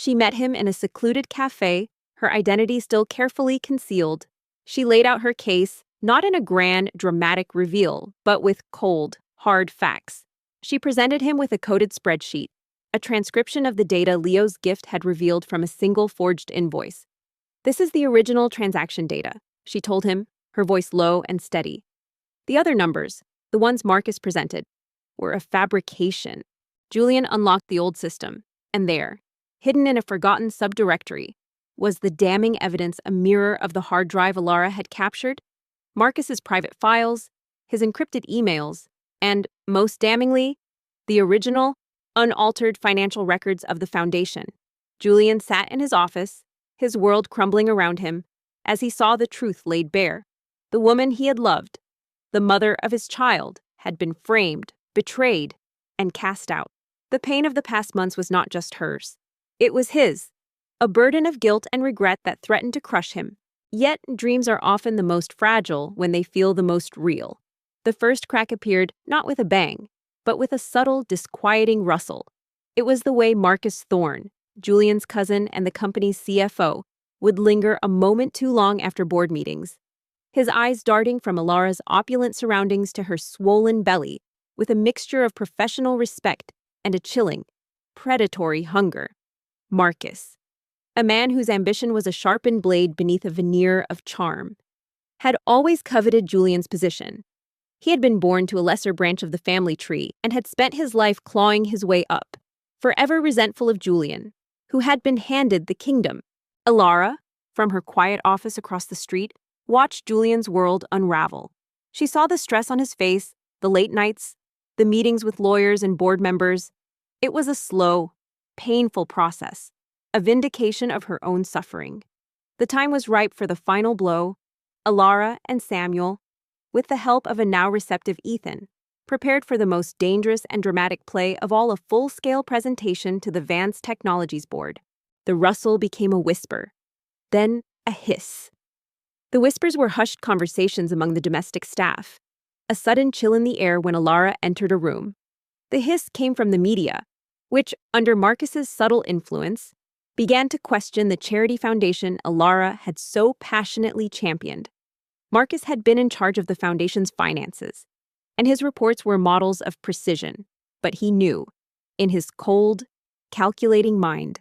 She met him in a secluded cafe, her identity still carefully concealed. She laid out her case, not in a grand, dramatic reveal, but with cold, hard facts. She presented him with a coded spreadsheet, a transcription of the data Leo's gift had revealed from a single forged invoice. "This is the original transaction data," she told him, her voice low and steady. "The other numbers, the ones Marcus presented, were a fabrication." Julian unlocked the old system, and there, hidden in a forgotten subdirectory, was the damning evidence, a mirror of the hard drive Alara had captured, Marcus's private files, his encrypted emails, and, most damningly, the original, unaltered financial records of the Foundation. Julian sat in his office, his world crumbling around him, as he saw the truth laid bare. The woman he had loved, the mother of his child, had been framed, betrayed, and cast out. The pain of the past months was not just hers. It was his, a burden of guilt and regret that threatened to crush him. Yet, dreams are often the most fragile when they feel the most real. The first crack appeared not with a bang, but with a subtle, disquieting rustle. It was the way Marcus Thorne, Julian's cousin and the company's CFO, would linger a moment too long after board meetings, his eyes darting from Alara's opulent surroundings to her swollen belly with a mixture of professional respect and a chilling, predatory hunger. Marcus, a man whose ambition was a sharpened blade beneath a veneer of charm, had always coveted Julian's position. He had been born to a lesser branch of the family tree and had spent his life clawing his way up, forever resentful of Julian, who had been handed the kingdom. Alara, from her quiet office across the street, watched Julian's world unravel. She saw the stress on his face, the late nights, the meetings with lawyers and board members. It was a slow, painful process, a vindication of her own suffering. The time was ripe for the final blow. Alara and Samuel, with the help of a now receptive Ethan, prepared for the most dangerous and dramatic play of all, a full-scale presentation to the Vance Technologies Board. The rustle became a whisper, then a hiss. The whispers were hushed conversations among the domestic staff, a sudden chill in the air when Alara entered a room. The hiss came from the media, which, under Marcus's subtle influence, began to question the charity foundation Alara had so passionately championed. Marcus had been in charge of the foundation's finances, and his reports were models of precision, but he knew, in his cold, calculating mind,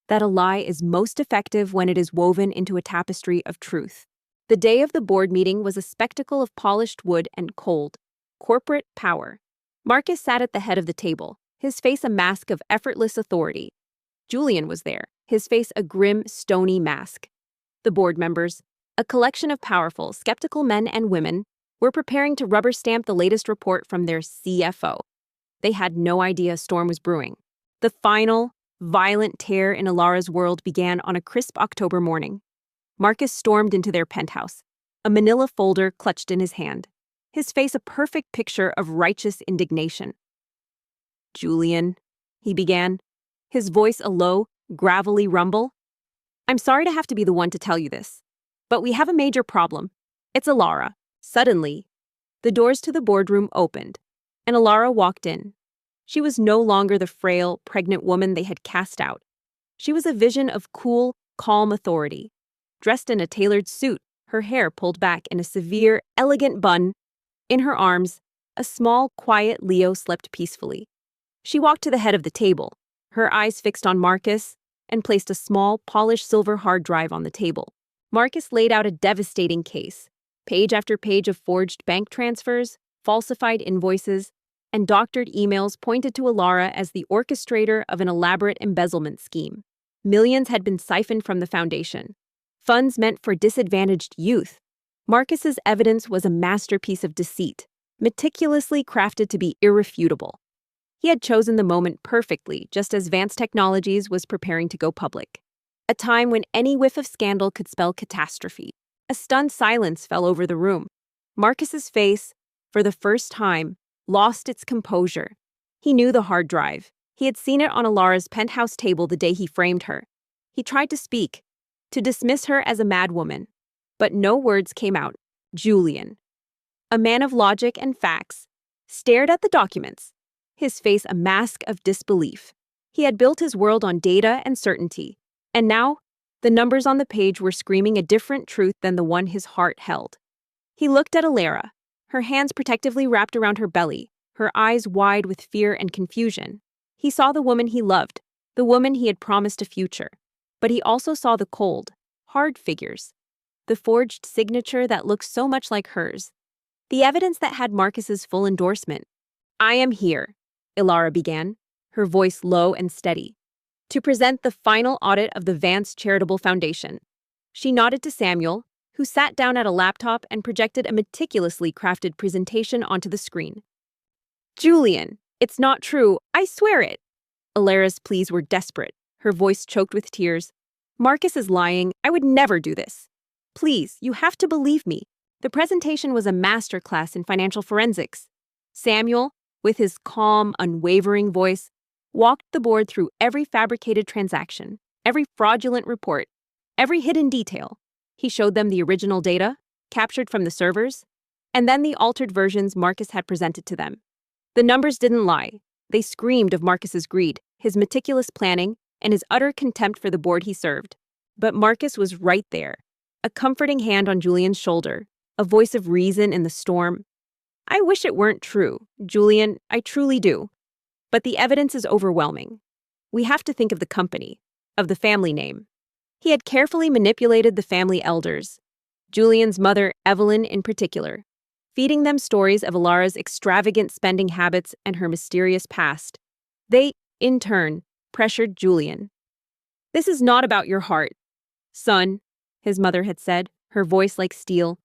that a lie is most effective when it is woven into a tapestry of truth. The day of the board meeting was a spectacle of polished wood and cold, corporate power. Marcus sat at the head of the table, his face a mask of effortless authority. Julian was there, his face a grim, stony mask. The board members, a collection of powerful, skeptical men and women, were preparing to rubber stamp the latest report from their CFO. They had no idea a storm was brewing. The final, violent tear in Alara's world began on a crisp October morning. Marcus stormed into their penthouse, a manila folder clutched in his hand, his face a perfect picture of righteous indignation. "Julian," he began, his voice a low, gravelly rumble. "I'm sorry to have to be the one to tell you this, but we have a major problem. It's Alara." Suddenly, the doors to the boardroom opened, and Alara walked in. She was no longer the frail, pregnant woman they had cast out. She was a vision of cool, calm authority. Dressed in a tailored suit, her hair pulled back in a severe, elegant bun. In her arms, a small, quiet Leo slept peacefully. She walked to the head of the table, her eyes fixed on Marcus, and placed a small, polished silver hard drive on the table. Marcus laid out a devastating case. Page after page of forged bank transfers, falsified invoices, and doctored emails pointed to Alara as the orchestrator of an elaborate embezzlement scheme. Millions had been siphoned from the foundation, funds meant for disadvantaged youth. Marcus's evidence was a masterpiece of deceit, meticulously crafted to be irrefutable. He had chosen the moment perfectly, just as Vance Technologies was preparing to go public. A time when any whiff of scandal could spell catastrophe. A stunned silence fell over the room. Marcus's face, for the first time, lost its composure. He knew the hard drive. He had seen it on Alara's penthouse table the day he framed her. He tried to speak, to dismiss her as a madwoman, but no words came out. Julian, a man of logic and facts, stared at the documents, his face a mask of disbelief. He had built his world on data and certainty. And now, the numbers on the page were screaming a different truth than the one his heart held. He looked at Alara, her hands protectively wrapped around her belly, her eyes wide with fear and confusion. He saw the woman he loved, the woman he had promised a future. But he also saw the cold, hard figures, the forged signature that looked so much like hers, the evidence that had Marcus's full endorsement. "I am here," Alara began, her voice low and steady, "to present the final audit of the Vance Charitable Foundation." She nodded to Samuel, who sat down at a laptop and projected a meticulously crafted presentation onto the screen. "Julian, it's not true, I swear it." Alara's pleas were desperate, her voice choked with tears. "Marcus is lying, I would never do this. Please, you have to believe me. The presentation was a masterclass in financial forensics." Samuel, with his calm, unwavering voice, walked the board through every fabricated transaction, every fraudulent report, every hidden detail. He showed them the original data, captured from the servers, and then the altered versions Marcus had presented to them. The numbers didn't lie. They screamed of Marcus's greed, his meticulous planning, and his utter contempt for the board he served. But Marcus was right there, a comforting hand on Julian's shoulder, a voice of reason in the storm. "I wish it weren't true, Julian, I truly do. But the evidence is overwhelming. We have to think of the company, of the family name." He had carefully manipulated the family elders, Julian's mother, Evelyn in particular, feeding them stories of Alara's extravagant spending habits and her mysterious past. They, in turn, pressured Julian. "This is not about your heart, son," his mother had said, her voice like steel.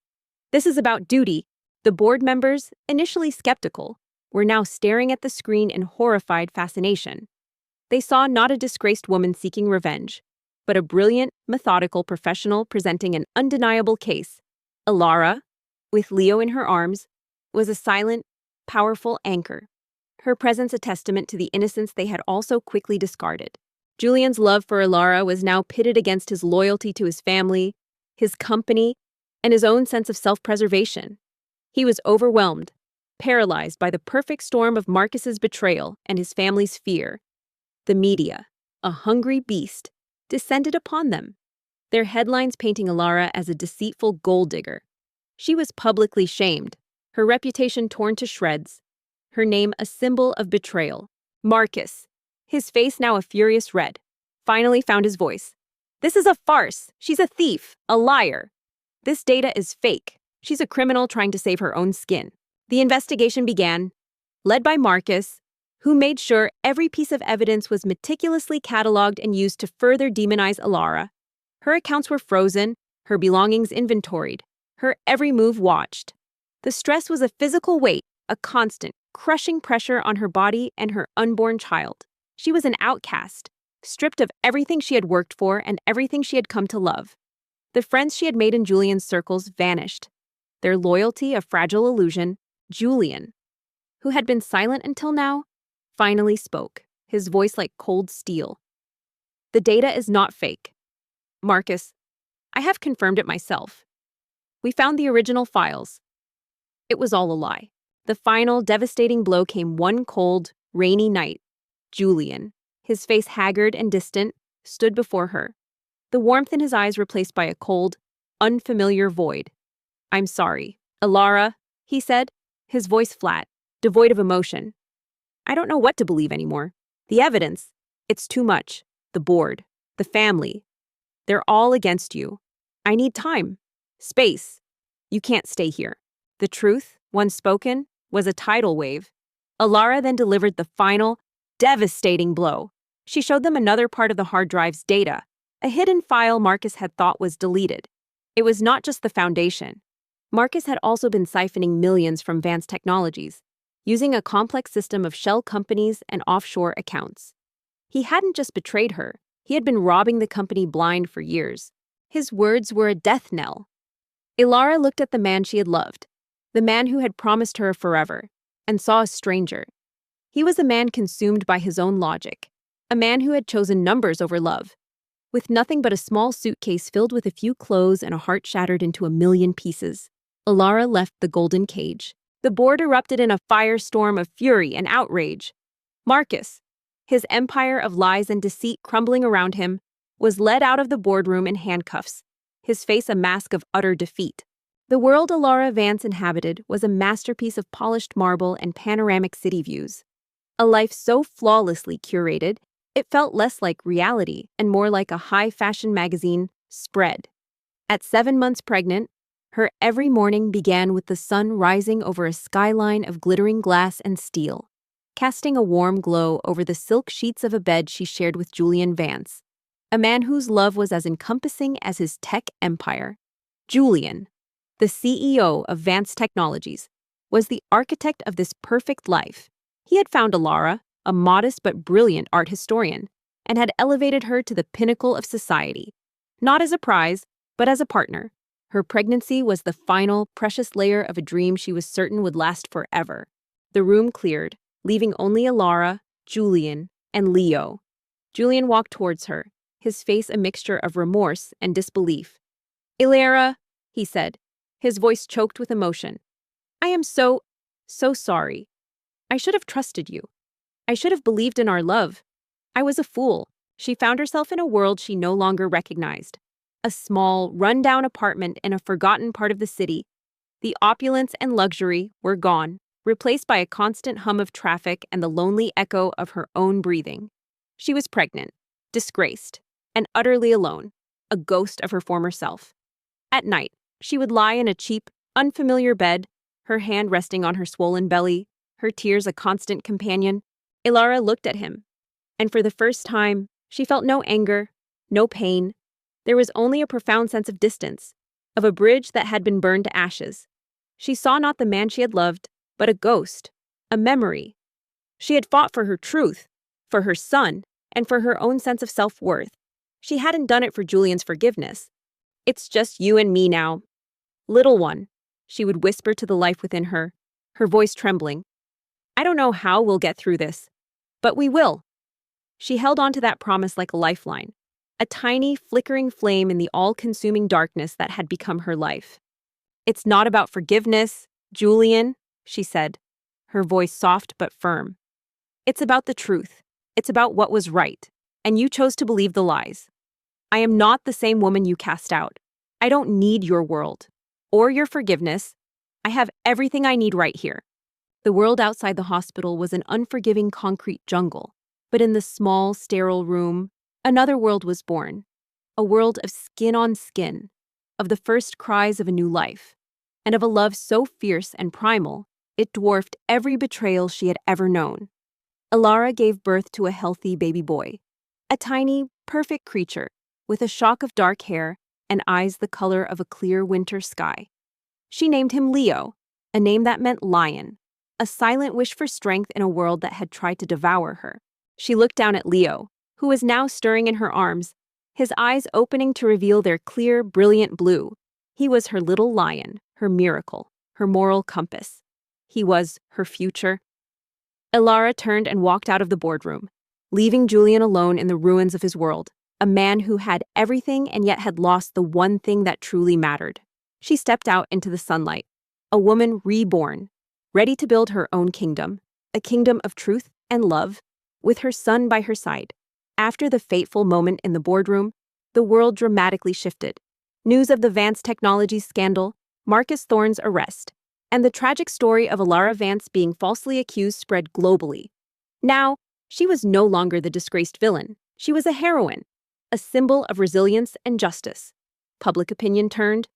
"This is about duty." The board members, initially skeptical, were now staring at the screen in horrified fascination. They saw not a disgraced woman seeking revenge, but a brilliant, methodical professional presenting an undeniable case. Alara, with Leo in her arms, was a silent, powerful anchor, her presence a testament to the innocence they had all so quickly discarded. Julian's love for Alara was now pitted against his loyalty to his family, his company, and his own sense of self-preservation. He was overwhelmed, paralyzed by the perfect storm of Marcus's betrayal and his family's fear. The media, a hungry beast, descended upon them, their headlines painting Alara as a deceitful gold digger. She was publicly shamed, her reputation torn to shreds, her name a symbol of betrayal. Marcus, his face now a furious red, finally found his voice. "This is a farce. She's a thief, a liar. This data is fake. She's a criminal trying to save her own skin." The investigation began, led by Marcus, who made sure every piece of evidence was meticulously cataloged and used to further demonize Alara. Her accounts were frozen, her belongings inventoried, her every move watched. The stress was a physical weight, a constant, crushing pressure on her body and her unborn child. She was an outcast, stripped of everything she had worked for and everything she had come to love. The friends she had made in Julian's circles vanished, their loyalty a fragile illusion. Julian, who had been silent until now, finally spoke, his voice like cold steel. "The data is not fake. Marcus, I have confirmed it myself. We found the original files. It was all a lie." The final, devastating blow came one cold, rainy night. Julian, his face haggard and distant, stood before her, the warmth in his eyes replaced by a cold, unfamiliar void. "I'm sorry, Alara," he said, his voice flat, devoid of emotion. "I don't know what to believe anymore. The evidence, it's too much. The board, the family, they're all against you. I need time, space. You can't stay here." The truth, once spoken, was a tidal wave. Alara then delivered the final, devastating blow. She showed them another part of the hard drive's data, a hidden file Marcus had thought was deleted. It was not just the foundation. Marcus had also been siphoning millions from Vance Technologies, using a complex system of shell companies and offshore accounts. He hadn't just betrayed her, he had been robbing the company blind for years. His words were a death knell. Alara looked at the man she had loved, the man who had promised her forever, and saw a stranger. He was a man consumed by his own logic, a man who had chosen numbers over love. With nothing but a small suitcase filled with a few clothes and a heart shattered into a million pieces, Alara left the golden cage. The board erupted in a firestorm of fury and outrage. Marcus, his empire of lies and deceit crumbling around him, was led out of the boardroom in handcuffs, his face a mask of utter defeat. The world Alara Vance inhabited was a masterpiece of polished marble and panoramic city views. A life so flawlessly curated, it felt less like reality and more like a high-fashion magazine spread. At 7 months pregnant, her every morning began with the sun rising over a skyline of glittering glass and steel, casting a warm glow over the silk sheets of a bed she shared with Julian Vance, a man whose love was as encompassing as his tech empire. Julian, the CEO of Vance Technologies, was the architect of this perfect life. He had found Alara, a modest but brilliant art historian, and had elevated her to the pinnacle of society. Not as a prize, but as a partner. Her pregnancy was the final, precious layer of a dream she was certain would last forever. The room cleared, leaving only Alara, Julian, and Leo. Julian walked towards her, his face a mixture of remorse and disbelief. "Ilara," he said, his voice choked with emotion. "I am so sorry. I should have trusted you. I should have believed in our love. I was a fool." She found herself in a world she no longer recognized. A small, run-down apartment in a forgotten part of the city. The opulence and luxury were gone, replaced by a constant hum of traffic and the lonely echo of her own breathing. She was pregnant, disgraced, and utterly alone, a ghost of her former self. At night, she would lie in a cheap, unfamiliar bed, her hand resting on her swollen belly, her tears a constant companion. Ilara looked at him, and for the first time, she felt no anger, no pain. There was only a profound sense of distance, of a bridge that had been burned to ashes. She saw not the man she had loved, but a ghost, a memory. She had fought for her truth, for her son, and for her own sense of self-worth. She hadn't done it for Julian's forgiveness. "It's just you and me now. Little one," she would whisper to the life within her, her voice trembling. "I don't know how we'll get through this, but we will." She held on to that promise like a lifeline, a tiny, flickering flame in the all-consuming darkness that had become her life. "It's not about forgiveness, Julian," she said, her voice soft but firm. "It's about the truth. It's about what was right, and you chose to believe the lies. I am not the same woman you cast out. I don't need your world, or your forgiveness. I have everything I need right here." The world outside the hospital was an unforgiving concrete jungle, but in the small, sterile room, another world was born, a world of skin on skin, of the first cries of a new life, and of a love so fierce and primal, it dwarfed every betrayal she had ever known. Alara gave birth to a healthy baby boy, a tiny, perfect creature with a shock of dark hair and eyes the color of a clear winter sky. She named him Leo, a name that meant lion, a silent wish for strength in a world that had tried to devour her. She looked down at Leo, who was now stirring in her arms, his eyes opening to reveal their clear, brilliant blue. He was her little lion, her miracle, her moral compass. He was her future. Ilara turned and walked out of the boardroom, leaving Julian alone in the ruins of his world, a man who had everything and yet had lost the one thing that truly mattered. She stepped out into the sunlight, a woman reborn, ready to build her own kingdom, a kingdom of truth and love, with her son by her side. After the fateful moment in the boardroom, the world dramatically shifted. News of the Vance Technologies scandal, Marcus Thorne's arrest, and the tragic story of Alara Vance being falsely accused spread globally. Now, she was no longer the disgraced villain. She was a heroine, a symbol of resilience and justice. Public opinion turned,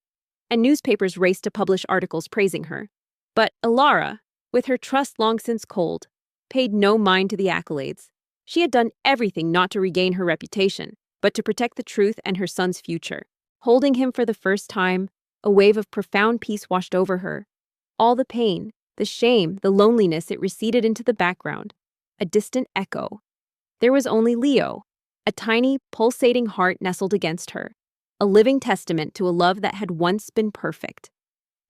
and newspapers raced to publish articles praising her. But Alara, with her trust long since cold, paid no mind to the accolades. She had done everything not to regain her reputation, but to protect the truth and her son's future. Holding him for the first time, a wave of profound peace washed over her. All the pain, the shame, the loneliness, it receded into the background, a distant echo. There was only Leo, a tiny, pulsating heart nestled against her, a living testament to a love that had once been perfect.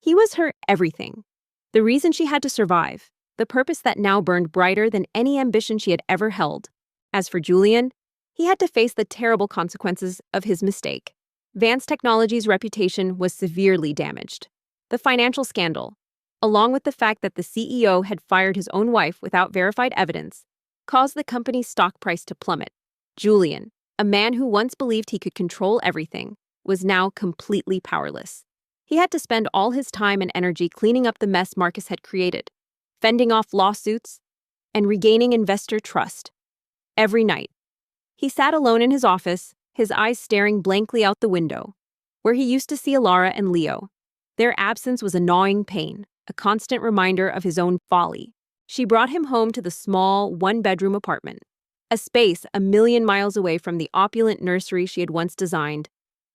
He was her everything, the reason she had to survive, the purpose that now burned brighter than any ambition she had ever held. As for Julian, he had to face the terrible consequences of his mistake. Vance Technologies' reputation was severely damaged. The financial scandal, along with the fact that the CEO had fired his own wife without verified evidence, caused the company's stock price to plummet. Julian, a man who once believed he could control everything, was now completely powerless. He had to spend all his time and energy cleaning up the mess Marcus had created, fending off lawsuits, and regaining investor trust. Every night, he sat alone in his office, his eyes staring blankly out the window, where he used to see Alara and Leo. Their absence was a gnawing pain, a constant reminder of his own folly. She brought him home to the small, one-bedroom apartment, a space a million miles away from the opulent nursery she had once designed.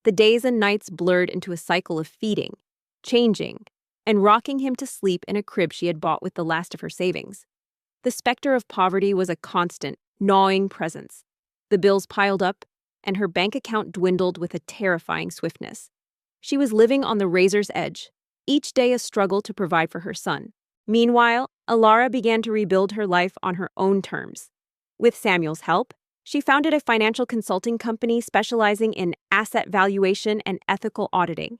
The days and nights blurred into a cycle of feeding, changing, and rocking him to sleep in a crib she had bought with the last of her savings. The specter of poverty was a constant, gnawing presence. The bills piled up, and her bank account dwindled with a terrifying swiftness. She was living on the razor's edge, each day a struggle to provide for her son. Meanwhile, Alara began to rebuild her life on her own terms. With Samuel's help, she founded a financial consulting company specializing in asset valuation and ethical auditing,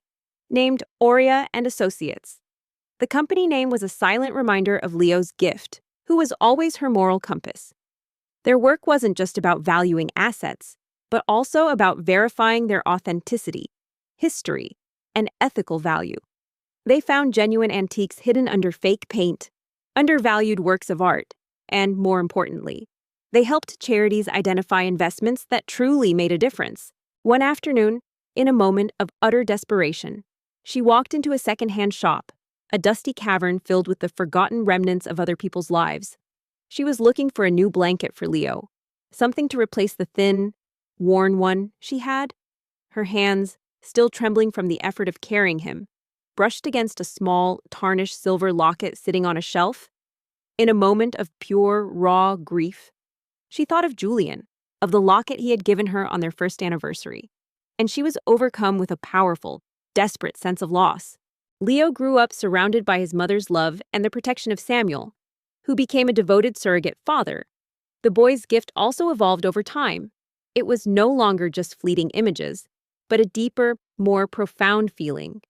named Aurea and Associates. The company name was a silent reminder of Leo's gift, who was always her moral compass. Their work wasn't just about valuing assets, but also about verifying their authenticity, history, and ethical value. They found genuine antiques hidden under fake paint, undervalued works of art, and, more importantly, they helped charities identify investments that truly made a difference. One afternoon, in a moment of utter desperation, she walked into a second-hand shop, a dusty cavern filled with the forgotten remnants of other people's lives. She was looking for a new blanket for Leo, something to replace the thin, worn one she had. Her hands, still trembling from the effort of carrying him, brushed against a small, tarnished silver locket sitting on a shelf. In a moment of pure, raw grief, she thought of Julian, of the locket he had given her on their first anniversary, and she was overcome with a powerful, desperate sense of loss. Leo grew up surrounded by his mother's love and the protection of Samuel, who became a devoted surrogate father. The boy's gift also evolved over time. It was no longer just fleeting images, but a deeper, more profound feeling.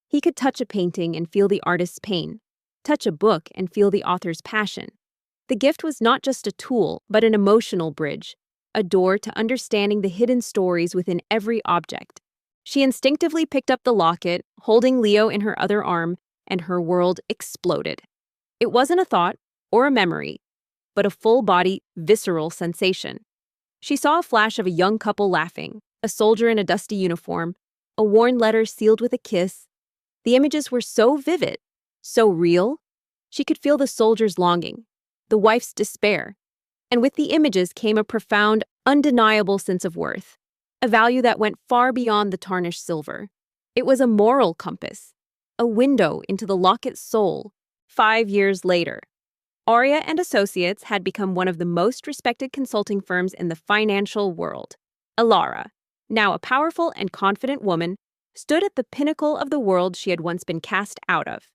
He could touch a painting and feel the artist's pain, touch a book and feel the author's passion. The gift was not just a tool, but an emotional bridge, a door to understanding the hidden stories within every object. She instinctively picked up the locket, holding Leo in her other arm, and her world exploded. It wasn't a thought or a memory, but a full-body, visceral sensation. She saw a flash of a young couple laughing, a soldier in a dusty uniform, a worn letter sealed with a kiss. The images were so vivid, so real. She could feel the soldier's longing, the wife's despair, and with the images came a profound, undeniable sense of worth, a value that went far beyond the tarnished silver. It was a moral compass, a window into the locket's soul. 5 years later, Aurea and Associates had become one of the most respected consulting firms in the financial world. Alara, now a powerful and confident woman, stood at the pinnacle of the world she had once been cast out of.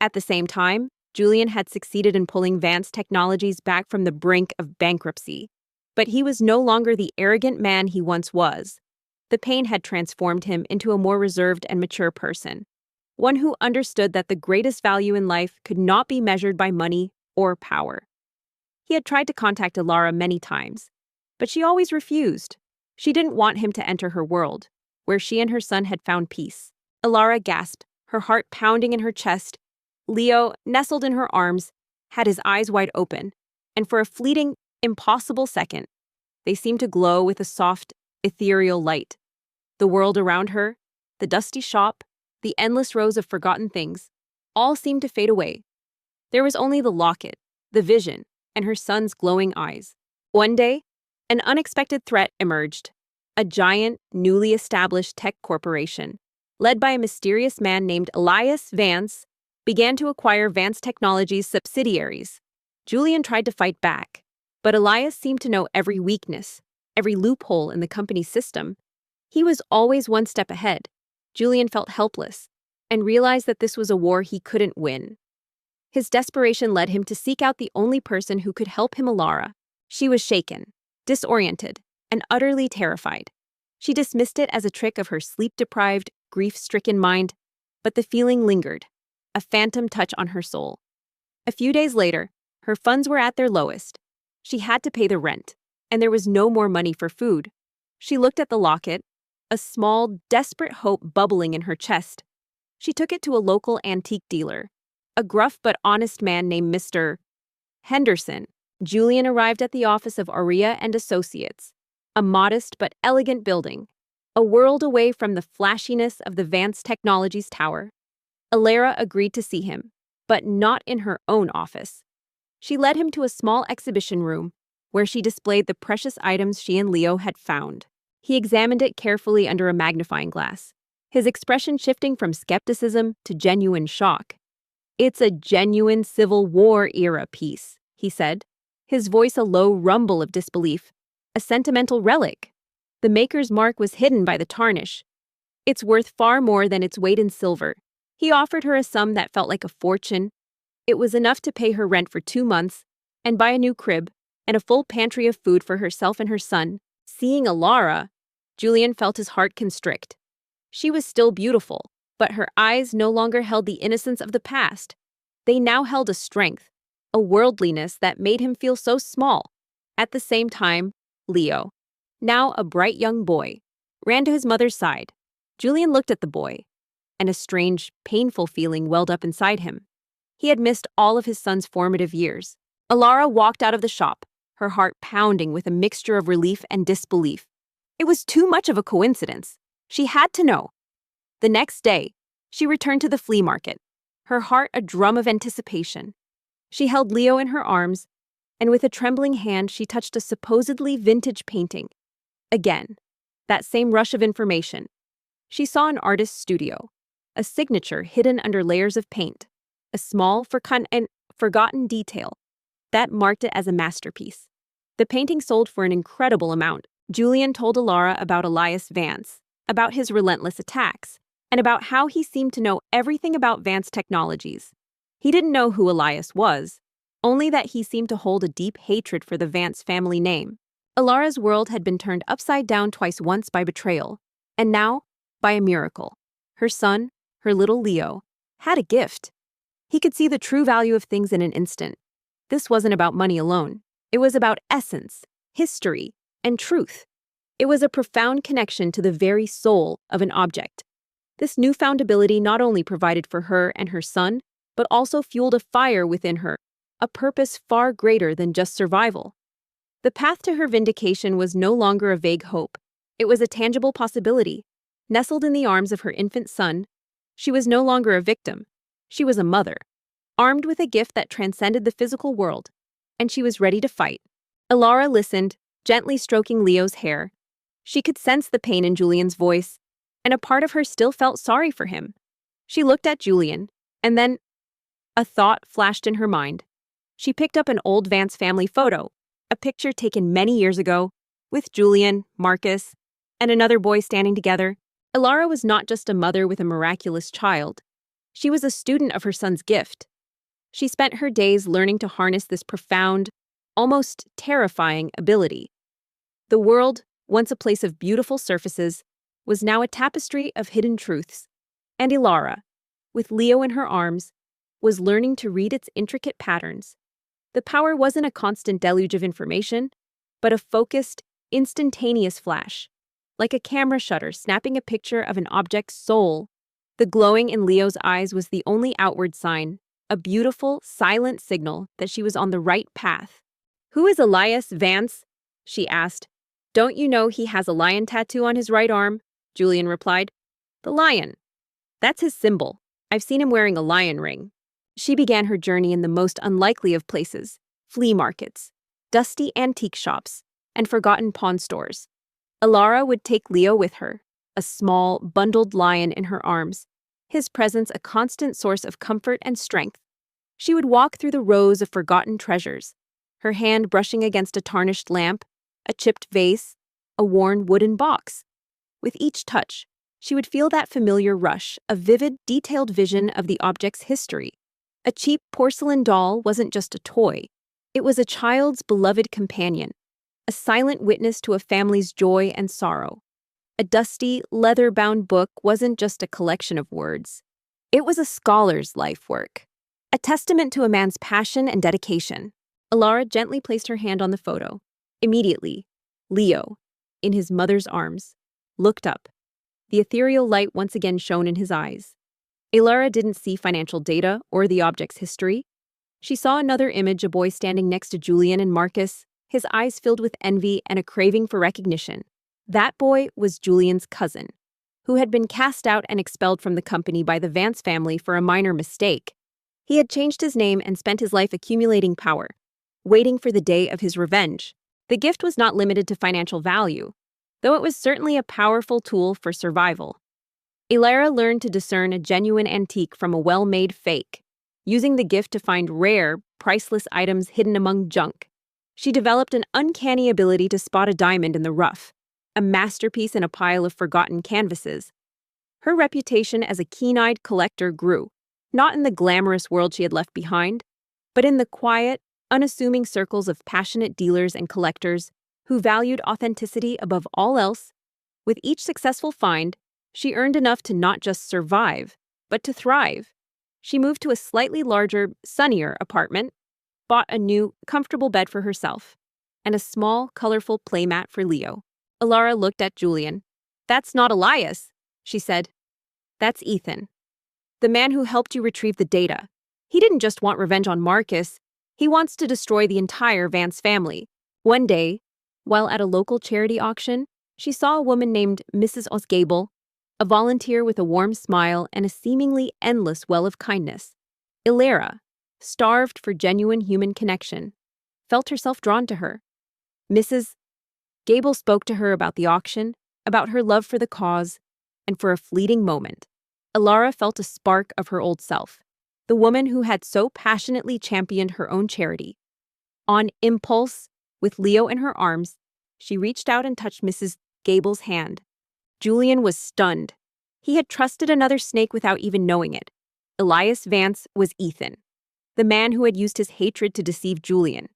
At the same time, Julian had succeeded in pulling Vance Technologies back from the brink of bankruptcy. But he was no longer the arrogant man he once was. The pain had transformed him into a more reserved and mature person, one who understood that the greatest value in life could not be measured by money or power. He had tried to contact Alara many times, but she always refused. She didn't want him to enter her world, where she and her son had found peace. Alara gasped, her heart pounding in her chest. Leo, nestled in her arms, had his eyes wide open, and for a fleeting, impossible second, they seemed to glow with a soft, ethereal light. The world around her, the dusty shop, the endless rows of forgotten things, all seemed to fade away. There was only the locket, the vision, and her son's glowing eyes. One day, an unexpected threat emerged. A giant, newly established tech corporation, led by a mysterious man named Elias Vance, began to acquire Vance Technologies' subsidiaries. Julian tried to fight back, but Elias seemed to know every weakness, every loophole in the company's system. He was always one step ahead. Julian felt helpless and realized that this was a war he couldn't win. His desperation led him to seek out the only person who could help him, Alara. She was shaken, disoriented, and utterly terrified. She dismissed it as a trick of her sleep-deprived, grief-stricken mind, but the feeling lingered, a phantom touch on her soul. A few days later, her funds were at their lowest. She had to pay the rent, and there was no more money for food. She looked at the locket, a small, desperate hope bubbling in her chest. She took it to a local antique dealer, a gruff but honest man named Mr. Henderson. Julian arrived at the office of Aurea and Associates, a modest but elegant building, a world away from the flashiness of the Vance Technologies Tower. Alara agreed to see him, but not in her own office. She led him to a small exhibition room where she displayed the precious items she and Leo had found. He examined it carefully under a magnifying glass, his expression shifting from skepticism to genuine shock. "It's a genuine Civil War-era piece," he said, his voice a low rumble of disbelief. "A sentimental relic. The maker's mark was hidden by the tarnish. It's worth far more than its weight in silver." He offered her a sum that felt like a fortune. It was enough to pay her rent for 2 months and buy a new crib and a full pantry of food for herself and her son. Seeing Alara, Julian felt his heart constrict. She was still beautiful, but her eyes no longer held the innocence of the past. They now held a strength, a worldliness that made him feel so small. At the same time, Leo, now a bright young boy, ran to his mother's side. Julian looked at the boy, and a strange, painful feeling welled up inside him. He had missed all of his son's formative years. Alara walked out of the shop, her heart pounding with a mixture of relief and disbelief. It was too much of a coincidence. She had to know. The next day, she returned to the flea market, her heart a drum of anticipation. She held Leo in her arms, and with a trembling hand she touched a supposedly vintage painting. Again, that same rush of information. She saw an artist's studio, a signature hidden under layers of paint, a small, forgotten detail that marked it as a masterpiece. The painting sold for an incredible amount. Julian told Alara about Elias Vance, about his relentless attacks, and about how he seemed to know everything about Vance Technologies. He didn't know who Elias was, only that he seemed to hold a deep hatred for the Vance family name. Alara's world had been turned upside down twice, once by betrayal, and now by a miracle. Her son, her little Leo, had a gift. He could see the true value of things in an instant. This wasn't about money alone. It was about essence, history, and truth. It was a profound connection to the very soul of an object. This newfound ability not only provided for her and her son, but also fueled a fire within her, a purpose far greater than just survival. The path to her vindication was no longer a vague hope. It was a tangible possibility. Nestled in the arms of her infant son, she was no longer a victim. She was a mother, armed with a gift that transcended the physical world, and she was ready to fight. Alara listened, gently stroking Leo's hair. She could sense the pain in Julian's voice, and a part of her still felt sorry for him. She looked at Julian, and then a thought flashed in her mind. She picked up an old Vance family photo, a picture taken many years ago, with Julian, Marcus, and another boy standing together. Alara was not just a mother with a miraculous child. She was a student of her son's gift. She spent her days learning to harness this profound, almost terrifying ability. The world, once a place of beautiful surfaces, was now a tapestry of hidden truths. And Alara, with Leo in her arms, was learning to read its intricate patterns. The power wasn't a constant deluge of information, but a focused, instantaneous flash, like a camera shutter snapping a picture of an object's soul. The glowing in Leo's eyes was the only outward sign, a beautiful, silent signal that she was on the right path. "Who is Elias Vance?" she asked. "Don't you know he has a lion tattoo on his right arm?" Julian replied. "The lion. That's his symbol. I've seen him wearing a lion ring." She began her journey in the most unlikely of places: flea markets, dusty antique shops, and forgotten pawn stores. Alara would take Leo with her, a small, bundled lion in her arms, his presence a constant source of comfort and strength. She would walk through the rows of forgotten treasures, her hand brushing against a tarnished lamp, a chipped vase, a worn wooden box. With each touch, she would feel that familiar rush, a vivid, detailed vision of the object's history. A cheap porcelain doll wasn't just a toy. It was a child's beloved companion, a silent witness to a family's joy and sorrow. A dusty, leather-bound book wasn't just a collection of words. It was a scholar's life work, a testament to a man's passion and dedication. Alara gently placed her hand on the photo. Immediately, Leo, in his mother's arms, looked up. The ethereal light once again shone in his eyes. Alara didn't see financial data or the object's history. She saw another image, a boy standing next to Julian and Marcus, his eyes filled with envy and a craving for recognition. That boy was Julian's cousin, who had been cast out and expelled from the company by the Vance family for a minor mistake. He had changed his name and spent his life accumulating power, waiting for the day of his revenge. The gift was not limited to financial value, though it was certainly a powerful tool for survival. Alara learned to discern a genuine antique from a well-made fake, using the gift to find rare, priceless items hidden among junk. She developed an uncanny ability to spot a diamond in the rough, a masterpiece in a pile of forgotten canvases. Her reputation as a keen-eyed collector grew, not in the glamorous world she had left behind, but in the quiet, unassuming circles of passionate dealers and collectors who valued authenticity above all else. With each successful find, she earned enough to not just survive, but to thrive. She moved to a slightly larger, sunnier apartment, bought a new, comfortable bed for herself, and a small, colorful playmat for Leo. Alara looked at Julian. "That's not Elias," she said. "That's Ethan, the man who helped you retrieve the data. He didn't just want revenge on Marcus, he wants to destroy the entire Vance family." One day, while at a local charity auction, she saw a woman named Mrs. Osgable, a volunteer with a warm smile and a seemingly endless well of kindness. Alara, starved for genuine human connection, felt herself drawn to her. Mrs. Gable spoke to her about the auction, about her love for the cause, and for a fleeting moment, Alara felt a spark of her old self, the woman who had so passionately championed her own charity. On impulse, with Leo in her arms, she reached out and touched Mrs. Gable's hand. Julian was stunned. He had trusted another snake without even knowing it. Elias Vance was Ethan, the man who had used his hatred to deceive Julian.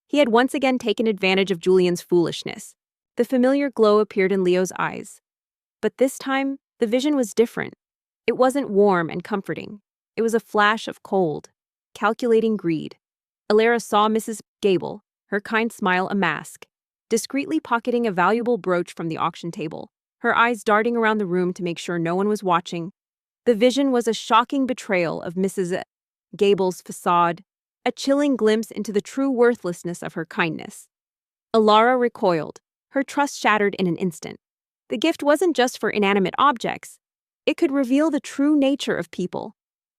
He had once again taken advantage of Julian's foolishness. The familiar glow appeared in Leo's eyes. But this time, the vision was different. It wasn't warm and comforting. It was a flash of cold, calculating greed. Alara saw Mrs. Gable, her kind smile a mask, discreetly pocketing a valuable brooch from the auction table, her eyes darting around the room to make sure no one was watching. The vision was a shocking betrayal of Mrs. Gable's facade, a chilling glimpse into the true worthlessness of her kindness. Alara recoiled, her trust shattered in an instant. The gift wasn't just for inanimate objects. It could reveal the true nature of people.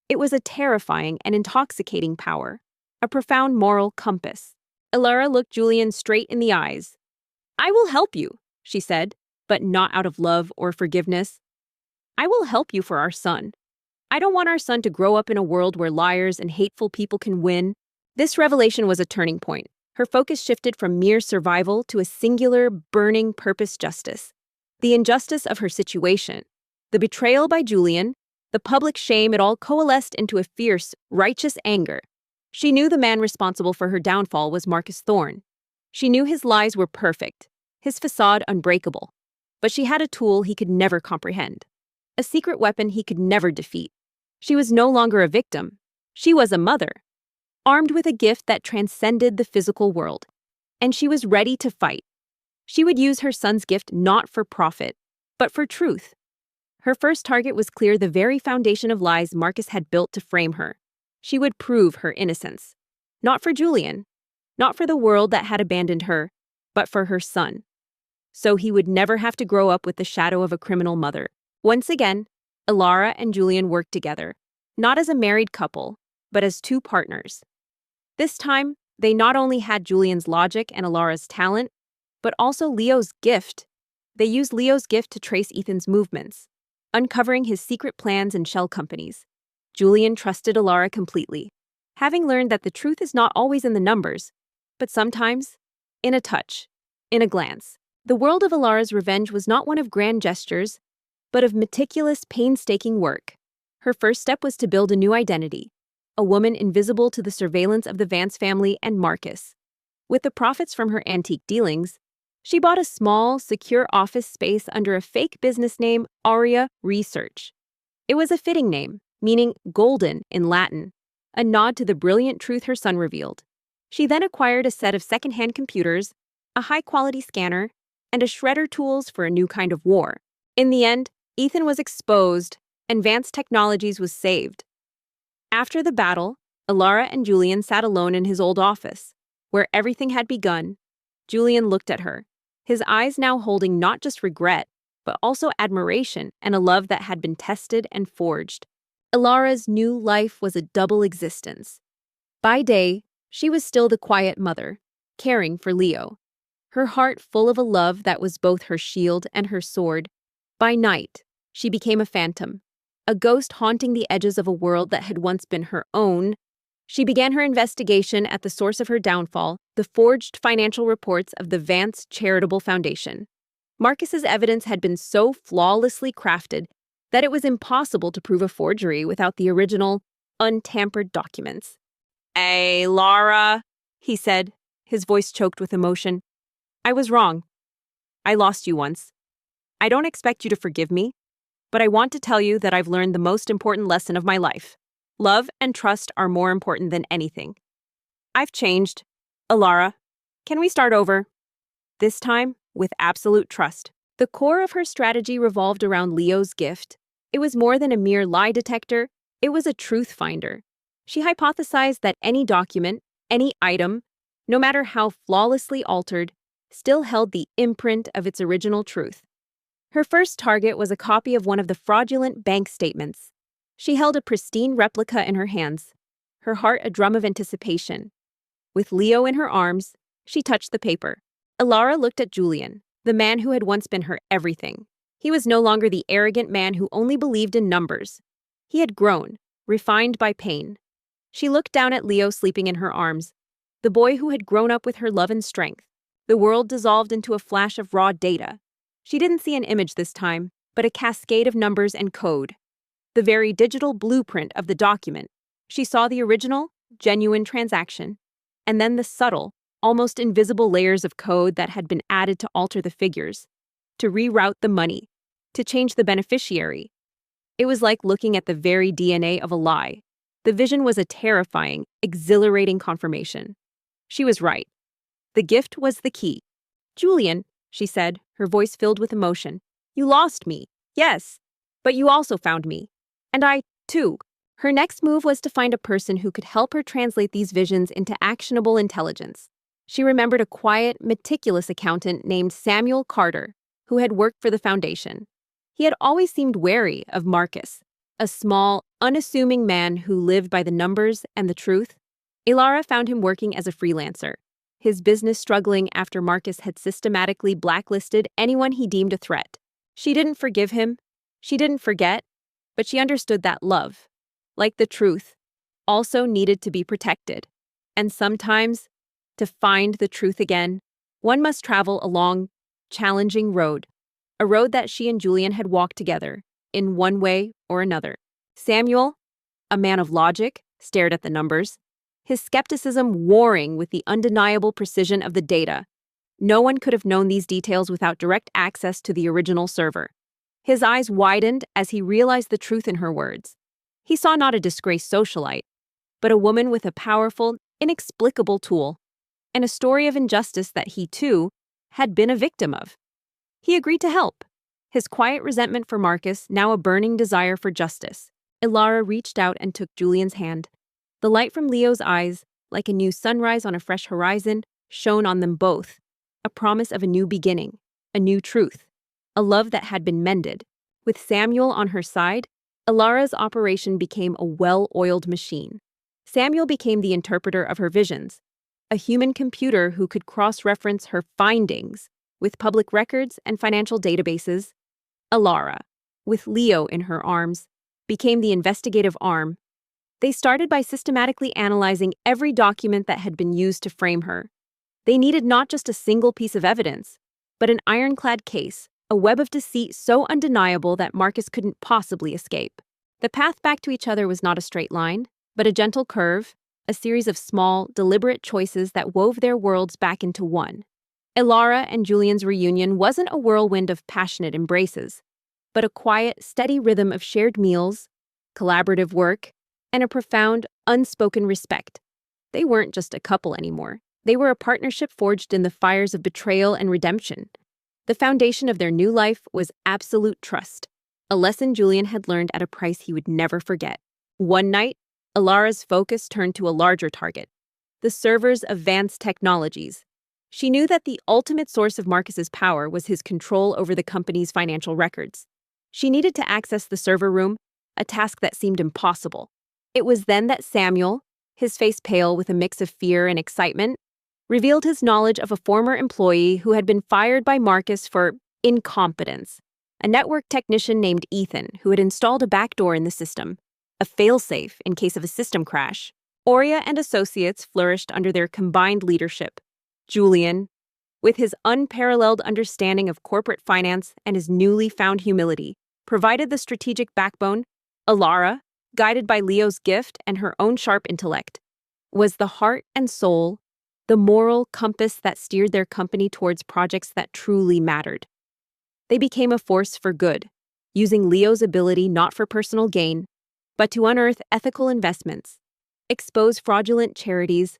It was a terrifying and intoxicating power, a profound moral compass. Alara looked Julian straight in the eyes. "I will help you," she said, but not out of love or forgiveness. "I will help you for our son. I don't want our son to grow up in a world where liars and hateful people can win." This revelation was a turning point. Her focus shifted from mere survival to a singular, burning purpose: justice. The injustice of her situation, the betrayal by Julian, the public shame, it all coalesced into a fierce, righteous anger. She knew the man responsible for her downfall was Marcus Thorne. She knew his lies were perfect, his facade unbreakable. But she had a tool he could never comprehend, a secret weapon he could never defeat. She was no longer a victim. She was a mother, armed with a gift that transcended the physical world. And she was ready to fight. She would use her son's gift not for profit, but for truth. Her first target was clear: the very foundation of lies Marcus had built to frame her. She would prove her innocence. Not for Julian, not for the world that had abandoned her, but for her son. So he would never have to grow up with the shadow of a criminal mother. Once again, Alara and Julian worked together, not as a married couple, but as two partners. This time, they not only had Julian's logic and Alara's talent, but also Leo's gift. They used Leo's gift to trace Ethan's movements, uncovering his secret plans and shell companies. Julian trusted Alara completely, having learned that the truth is not always in the numbers, but sometimes in a touch, in a glance. The world of Alara's revenge was not one of grand gestures, but of meticulous, painstaking work. Her first step was to build a new identity, a woman invisible to the surveillance of the Vance family and Marcus. With the profits from her antique dealings, she bought a small, secure office space under a fake business name, Aurea Research. It was a fitting name, meaning golden in Latin, a nod to the brilliant truth her son revealed. She then acquired a set of secondhand computers, a high-quality scanner, and a shredder tools for a new kind of war. In the end, Ethan was exposed, and Vance Technologies was saved. After the battle, Alara and Julian sat alone in his old office, where everything had begun. Julian looked at her, his eyes now holding not just regret, but also admiration and a love that had been tested and forged. Alara's new life was a double existence. By day, she was still the quiet mother, caring for Leo, her heart full of a love that was both her shield and her sword. By night, she became a phantom, a ghost haunting the edges of a world that had once been her own. She began her investigation at the source of her downfall, the forged financial reports of the Vance Charitable Foundation. Marcus's evidence had been so flawlessly crafted that it was impossible to prove a forgery without the original, untampered documents. "Hey, Laura," he said, his voice choked with emotion. "I was wrong. I lost you once. I don't expect you to forgive me, but I want to tell you that I've learned the most important lesson of my life. Love and trust are more important than anything. I've changed. Alara, can we start over? This time, with absolute trust." The core of her strategy revolved around Leo's gift. It was more than a mere lie detector, it was a truth finder. She hypothesized that any document, any item, no matter how flawlessly altered, still held the imprint of its original truth. Her first target was a copy of one of the fraudulent bank statements. She held a pristine replica in her hands, her heart a drum of anticipation. With Leo in her arms, she touched the paper. Alara looked at Julian, the man who had once been her everything. He was no longer the arrogant man who only believed in numbers. He had grown, refined by pain. She looked down at Leo sleeping in her arms, the boy who had grown up with her love and strength. The world dissolved into a flash of raw data. She didn't see an image this time, but a cascade of numbers and code. The very digital blueprint of the document. She saw the original, genuine transaction, and then the subtle, almost invisible layers of code that had been added to alter the figures, to reroute the money, to change the beneficiary. It was like looking at the very DNA of a lie. The vision was a terrifying, exhilarating confirmation. She was right. The gift was the key. "Julian," she said, her voice filled with emotion, "you lost me, yes, but you also found me. And I, too." Her next move was to find a person who could help her translate these visions into actionable intelligence. She remembered a quiet, meticulous accountant named Samuel Carter, who had worked for the foundation. He had always seemed wary of Marcus, a small, unassuming man who lived by the numbers and the truth. Alara found him working as a freelancer, his business struggling after Marcus had systematically blacklisted anyone he deemed a threat. She didn't forgive him, she didn't forget, but she understood that love, like the truth, also needed to be protected. And sometimes, to find the truth again, one must travel a long, challenging road, a road that she and Julian had walked together, in one way or another. Samuel, a man of logic, stared at the numbers, his skepticism warring with the undeniable precision of the data. No one could have known these details without direct access to the original server. His eyes widened as he realized the truth in her words. He saw not a disgraced socialite, but a woman with a powerful, inexplicable tool, and a story of injustice that he, too, had been a victim of. He agreed to help, his quiet resentment for Marcus now a burning desire for justice. Alara reached out and took Julian's hand. The light from Leo's eyes, like a new sunrise on a fresh horizon, shone on them both, a promise of a new beginning, a new truth, a love that had been mended. With Samuel on her side, Alara's operation became a well-oiled machine. Samuel became the interpreter of her visions, a human computer who could cross-reference her findings with public records and financial databases. Alara, with Leo in her arms, became the investigative arm. They started by systematically analyzing every document that had been used to frame her. They needed not just a single piece of evidence, but an ironclad case, a web of deceit so undeniable that Marcus couldn't possibly escape. The path back to each other was not a straight line, but a gentle curve, a series of small, deliberate choices that wove their worlds back into one. Alara and Julian's reunion wasn't a whirlwind of passionate embraces, but a quiet, steady rhythm of shared meals, collaborative work, and a profound, unspoken respect. They weren't just a couple anymore. They were a partnership forged in the fires of betrayal and redemption. The foundation of their new life was absolute trust, a lesson Julian had learned at a price he would never forget. One night, Ilara's focus turned to a larger target, the servers of Vance Technologies. She knew that the ultimate source of Marcus's power was his control over the company's financial records. She needed to access the server room, a task that seemed impossible. It was then that Samuel, his face pale with a mix of fear and excitement, revealed his knowledge of a former employee who had been fired by Marcus for incompetence. A network technician named Ethan who had installed a backdoor in the system, a failsafe in case of a system crash. Aurea and associates flourished under their combined leadership. Julian, with his unparalleled understanding of corporate finance and his newly found humility, provided the strategic backbone. Ilara, guided by Leo's gift and her own sharp intellect, was the heart and soul, the moral compass that steered their company towards projects that truly mattered. They became a force for good, using Leo's ability not for personal gain, but to unearth ethical investments, expose fraudulent charities,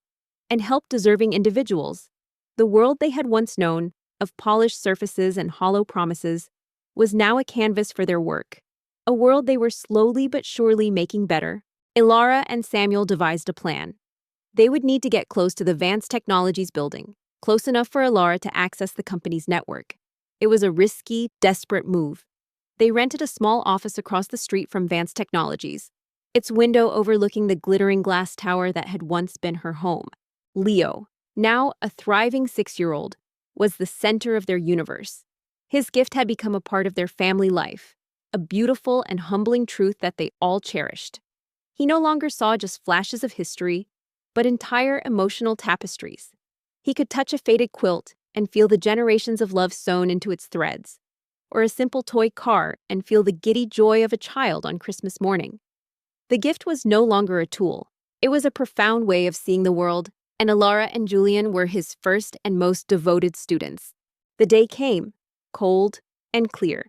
and help deserving individuals. The world they had once known, of polished surfaces and hollow promises, was now a canvas for their work. A world they were slowly but surely making better. Ilara and Samuel devised a plan. They would need to get close to the Vance Technologies building, close enough for Ilara to access the company's network. It was a risky, desperate move. They rented a small office across the street from Vance Technologies, its window overlooking the glittering glass tower that had once been her home. Leo, now a thriving 6-year-old, was the center of their universe. His gift had become a part of their family life, a beautiful and humbling truth that they all cherished. He no longer saw just flashes of history, but entire emotional tapestries. He could touch a faded quilt and feel the generations of love sewn into its threads, or a simple toy car and feel the giddy joy of a child on Christmas morning. The gift was no longer a tool. It was a profound way of seeing the world, and Ilara and Julian were his first and most devoted students. The day came, cold and clear.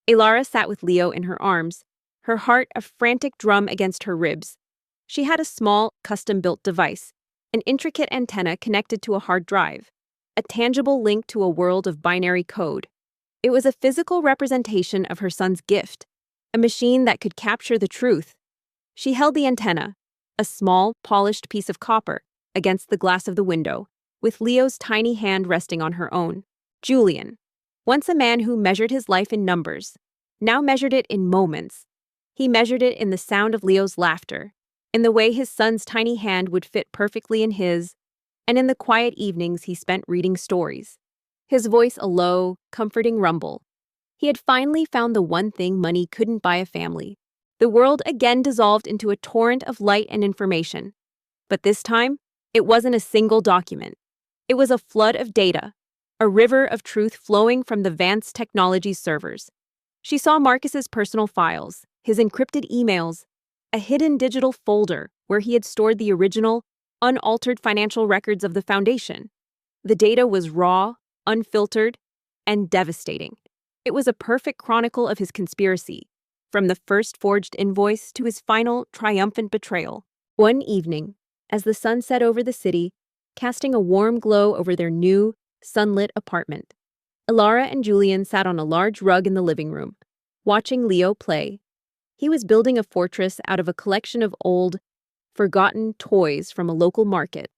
Ilara sat with Leo in her arms, her heart a frantic drum against her ribs. She had a small, custom-built device, an intricate antenna connected to a hard drive, a tangible link to a world of binary code. It was a physical representation of her son's gift, a machine that could capture the truth. She held the antenna, a small, polished piece of copper, against the glass of the window, with Leo's tiny hand resting on her own. Julian, once a man who measured his life in numbers, now measured it in moments. He measured it in the sound of Leo's laughter, in the way his son's tiny hand would fit perfectly in his, and in the quiet evenings he spent reading stories. His voice a low, comforting rumble. He had finally found the one thing money couldn't buy a family. The world again dissolved into a torrent of light and information. But this time, it wasn't a single document. It was a flood of data, a river of truth flowing from the Vance Technologies servers. She saw Marcus's personal files, his encrypted emails, a hidden digital folder where he had stored the original, unaltered financial records of the foundation. The data was raw, unfiltered, and devastating. It was a perfect chronicle of his conspiracy, from the first forged invoice to his final, triumphant betrayal. One evening, as the sun set over the city, casting a warm glow over their new, sunlit apartment, Ilara and Julian sat on a large rug in the living room, watching Leo play. He was building a fortress out of a collection of old, forgotten toys from a local market.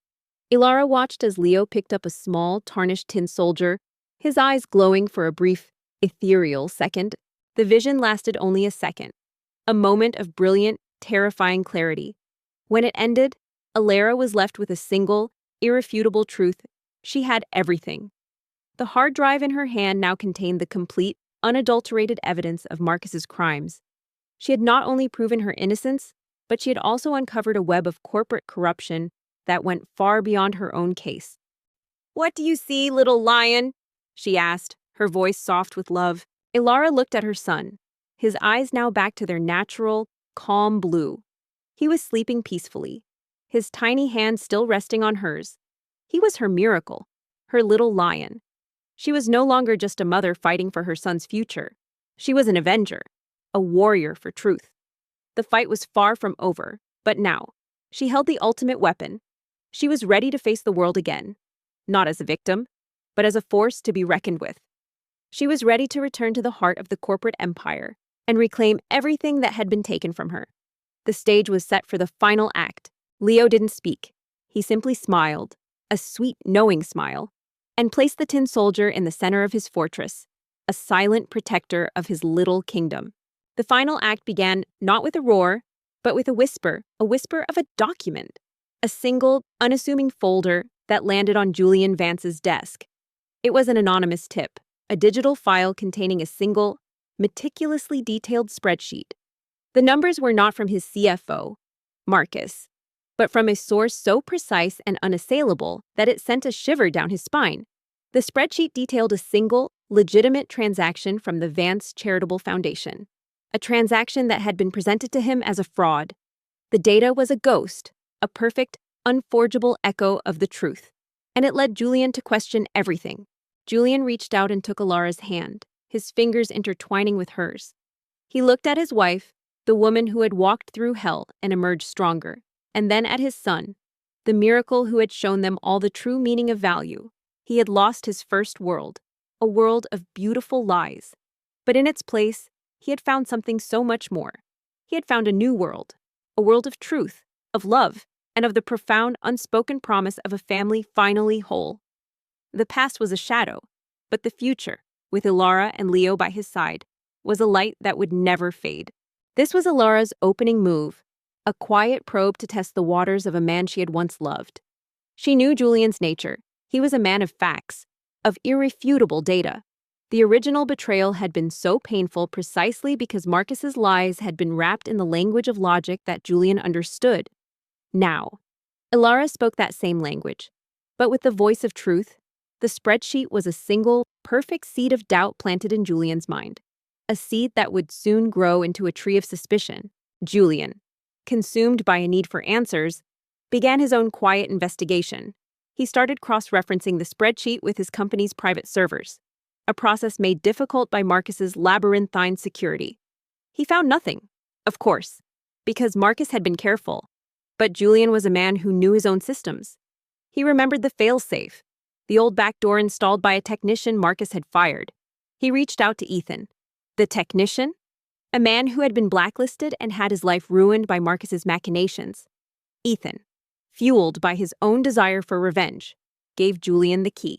Ilara watched as Leo picked up a small, tarnished tin soldier, his eyes glowing for a brief, ethereal second. The vision lasted only a second, a moment of brilliant, terrifying clarity. When it ended, Ilara was left with a single, irrefutable truth. She had everything. The hard drive in her hand now contained the complete, unadulterated evidence of Marcus's crimes. She had not only proven her innocence, but she had also uncovered a web of corporate corruption that went far beyond her own case. "What do you see, little lion?" she asked, her voice soft with love. Ilara looked at her son, his eyes now back to their natural, calm blue. He was sleeping peacefully, his tiny hand still resting on hers. He was her miracle, her little lion. She was no longer just a mother fighting for her son's future. She was an avenger, a warrior for truth. The fight was far from over, but now, she held the ultimate weapon, She was ready to face the world again, not as a victim, but as a force to be reckoned with. She was ready to return to the heart of the corporate empire and reclaim everything that had been taken from her. The stage was set for the final act. Leo didn't speak. He simply smiled, a sweet, knowing smile, and placed the tin soldier in the center of his fortress, a silent protector of his little kingdom. The final act began not with a roar, but with a whisper of a document, a single, unassuming folder that landed on Julian Vance's desk. It was an anonymous tip, a digital file containing a single, meticulously detailed spreadsheet. The numbers were not from his CFO, Marcus, but from a source so precise and unassailable that it sent a shiver down his spine. The spreadsheet detailed a single, legitimate transaction from the Vance Charitable Foundation, a transaction that had been presented to him as a fraud. The data was a ghost, a perfect, unforgeable echo of the truth, and it led Julian to question everything. Julian reached out and took Alara's hand, his fingers intertwining with hers. He looked at his wife, the woman who had walked through hell and emerged stronger, and then at his son, the miracle who had shown them all the true meaning of value. He had lost his first world, a world of beautiful lies. But in its place, he had found something so much more. He had found a new world, a world of truth, of love, and of the profound, unspoken promise of a family finally whole. The past was a shadow, but the future, with Ilara and Leo by his side, was a light that would never fade. This was Ilara's opening move, a quiet probe to test the waters of a man she had once loved. She knew Julian's nature. He was a man of facts, of irrefutable data. The original betrayal had been so painful precisely because Marcus's lies had been wrapped in the language of logic that Julian understood. Now, Ilara spoke that same language, but with the voice of truth. The spreadsheet was a single, perfect seed of doubt planted in Julian's mind, a seed that would soon grow into a tree of suspicion. Julian, consumed by a need for answers, began his own quiet investigation. He started cross-referencing the spreadsheet with his company's private servers, a process made difficult by Marcus's labyrinthine security. He found nothing, of course, because Marcus had been careful, but Julian was a man who knew his own systems. He remembered the fail-safe, the old backdoor installed by a technician Marcus had fired. He reached out to Ethan, the technician, a man who had been blacklisted and had his life ruined by Marcus's machinations. Ethan, fueled by his own desire for revenge, gave Julian the key.